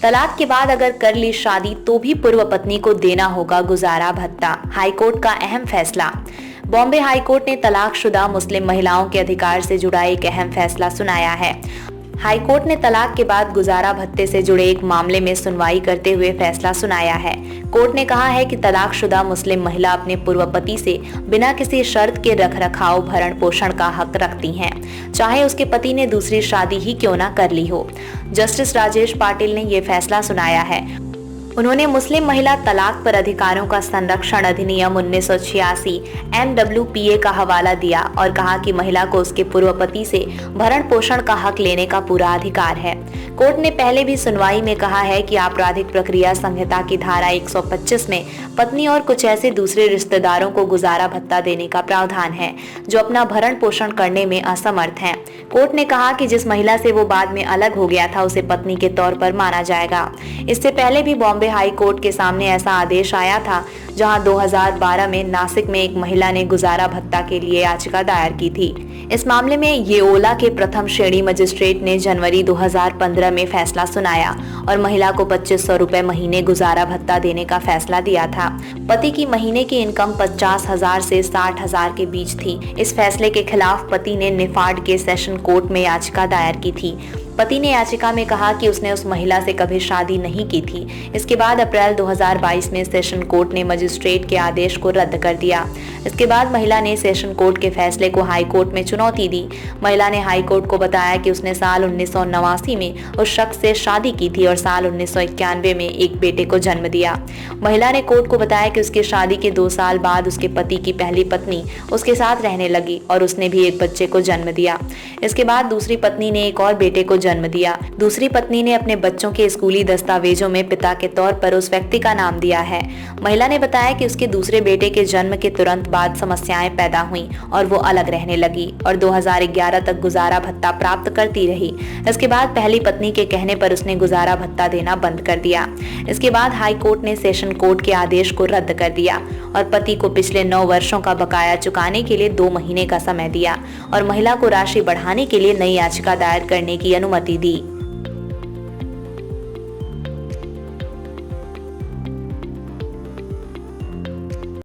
तलाक के बाद अगर कर ली शादी तो भी पूर्व पत्नी को देना होगा गुजारा भत्ता, हाईकोर्ट का अहम फैसला। बॉम्बे हाईकोर्ट ने तलाकशुदा मुस्लिम महिलाओं के अधिकार से जुड़ा एक अहम फैसला सुनाया है। हाईकोर्ट ने तलाक के बाद गुजारा भत्ते से जुड़े एक मामले में सुनवाई करते हुए फैसला सुनाया है। कोर्ट ने कहा है कि तलाकशुदा मुस्लिम महिला अपने पूर्व पति से बिना किसी शर्त के रखरखाव भरण पोषण का हक रखती हैं, चाहे उसके पति ने दूसरी शादी ही क्यों ना कर ली हो। जस्टिस राजेश पाटिल ने ये फैसला सुनाया है। उन्होंने मुस्लिम महिला तलाक पर अधिकारों का संरक्षण अधिनियम 1986 MWPA का हवाला दिया और कहा कि महिला को उसके पूर्व पति से भरण पोषण का हक लेने का पूरा अधिकार है। कोर्ट ने पहले भी सुनवाई में कहा है कि आपराधिक प्रक्रिया संहिता की धारा 125 में पत्नी और कुछ ऐसे दूसरे रिश्तेदारों को गुजारा भत्ता देने का प्रावधान है जो अपना भरण पोषण करने में असमर्थ हैं। कोर्ट ने कहा कि जिस महिला से वो बाद में अलग हो गया था उसे पत्नी के तौर पर माना जाएगा। इससे पहले भी बॉम्बे हाई कोर्ट के सामने ऐसा आदेश आया था, जहां 2012 में नासिक में एक महिला ने गुजारा भत्ता के लिए याचिका दायर की थी। इस मामले में येओला के प्रथम श्रेणी मजिस्ट्रेट ने जनवरी 2015 में फैसला सुनाया और महिला को 2500 रुपए महीने गुजारा भत्ता देने का फैसला दिया था। पति की महीने की इनकम 50,000 से 60,000 के बीच थी। इस फैसले के खिलाफ पति ने निफाड के सेशन कोर्ट में याचिका दायर की थी। पति ने याचिका में कहा कि उसने उस महिला से कभी शादी नहीं की थी। इसके बाद अप्रैल 2022 में सेशन कोर्ट ने मजिस्ट्रेट के आदेश को रद्द कर दिया। इसके बाद महिला ने सेशन कोर्ट के फैसले को हाई कोर्ट में चुनौती दी। महिला ने हाई कोर्ट को बताया कि उसने साल 1989 में उस शख्स से शादी की थी और साल 1991 में एक बेटे को जन्म दिया। महिला ने कोर्ट को बताया कि उसकी शादी के 2 साल बाद उसके पति की पहली पत्नी उसके साथ रहने लगी और उसने भी एक बच्चे को जन्म दिया। इसके बाद दूसरी पत्नी ने एक और बेटे को जन्म दिया। दूसरी पत्नी ने अपने बच्चों के स्कूली दस्तावेजों में पिता के तौर पर उस व्यक्ति का नाम दिया है। महिला ने बताया कि उसके दूसरे बेटे के जन्म के तुरंत बाद समस्याएं पैदा हुईं और वो अलग रहने लगी और 2011 तक गुजारा भत्ता प्राप्त करती रही। इसके बाद पहली पत्नी के कहने पर उसने गुजारा भत्ता देना बंद कर दिया। इसके बाद हाई कोर्ट ने सेशन कोर्ट के आदेश को रद्द कर दिया और पति को पिछले 9 वर्षों का बकाया चुकाने के लिए 2 महीने का समय दिया और महिला को राशि बढ़ाने के लिए नई याचिका दायर करने की अनुमति दी।